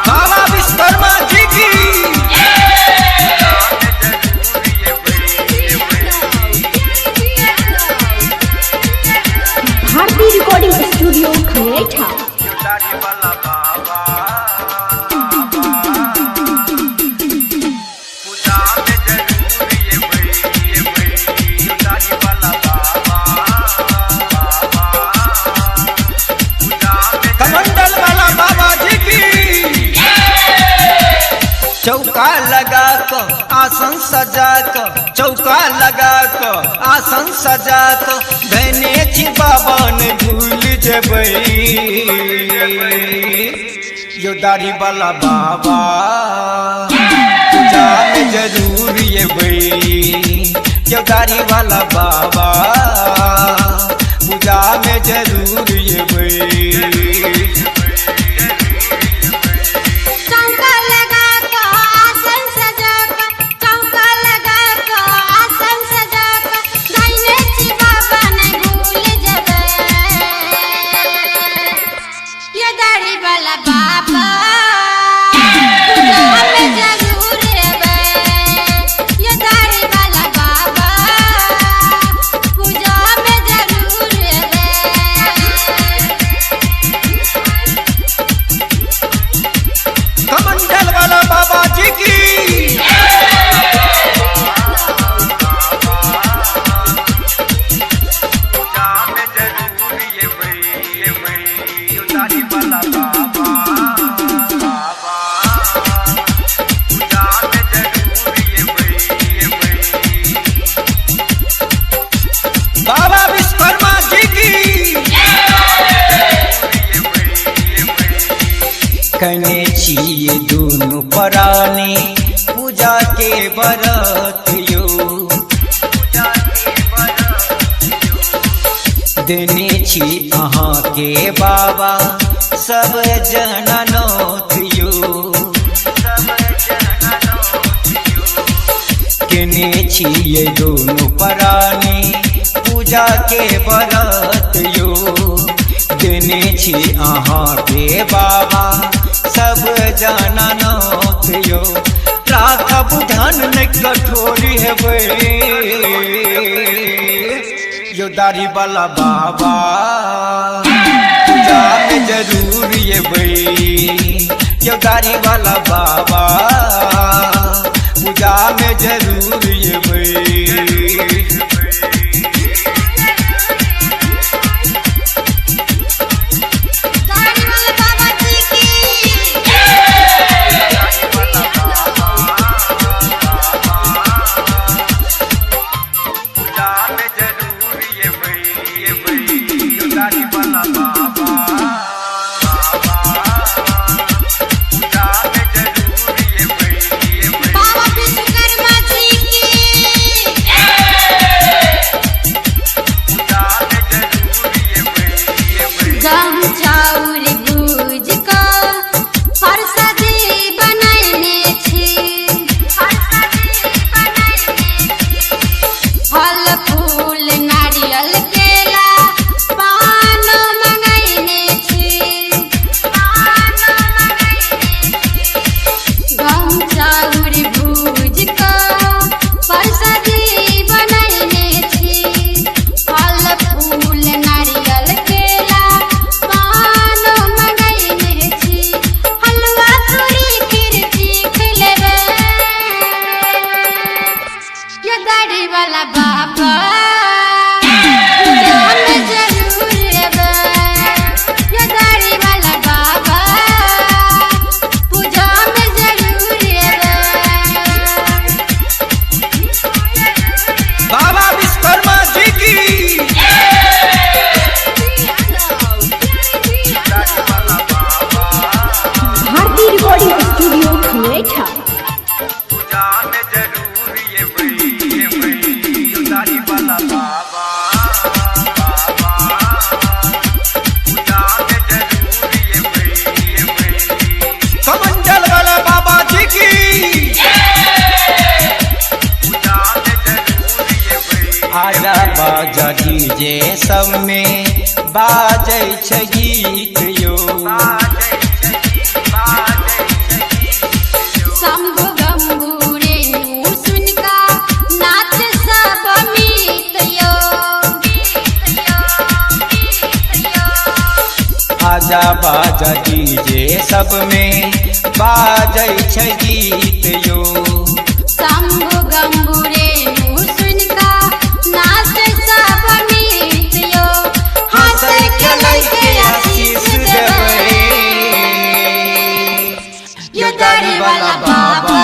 बाबा विश्वकर्मा जी की भारती recording studio खनेठा। कमंडल वाला बाबा जी की चौका लगा को आसन सजा को चौका लगा को आसन सजा को धने छी बाबा ने भूल जेबै यो दाढ़ी वाला बाबा पूजा में जरूर एबै यो दाढ़ी वाला बाबा पूजा में जरूर एबै। बाबा विश्वकर्मा जी की कने छिए दोनों प्राणी पूजा के व्रत यो देने छी अहाँ के बाबा सब जननोत यो केने छिए दोनों प्राणी पूजा के व्रत यो देने छी अहाँ के बाबा सब जननोत यो राखब धन न कठोरी हेबै यो दाढ़ी वाला बाबा पूजा में जरूर एबै यो दाढ़ी वाला बाबा पूजा में जरूर एबै। आजा बाजा डीजे सब में बाजै छै गीत यो। गाजा बाजा डीजे सब में बाजै छै गीत यो। शंभु गंभु रेणु सुन का नाच सब मीत यो। हंसै खेलै के आशीष देबै यो दाढ़ी वाला बाबा।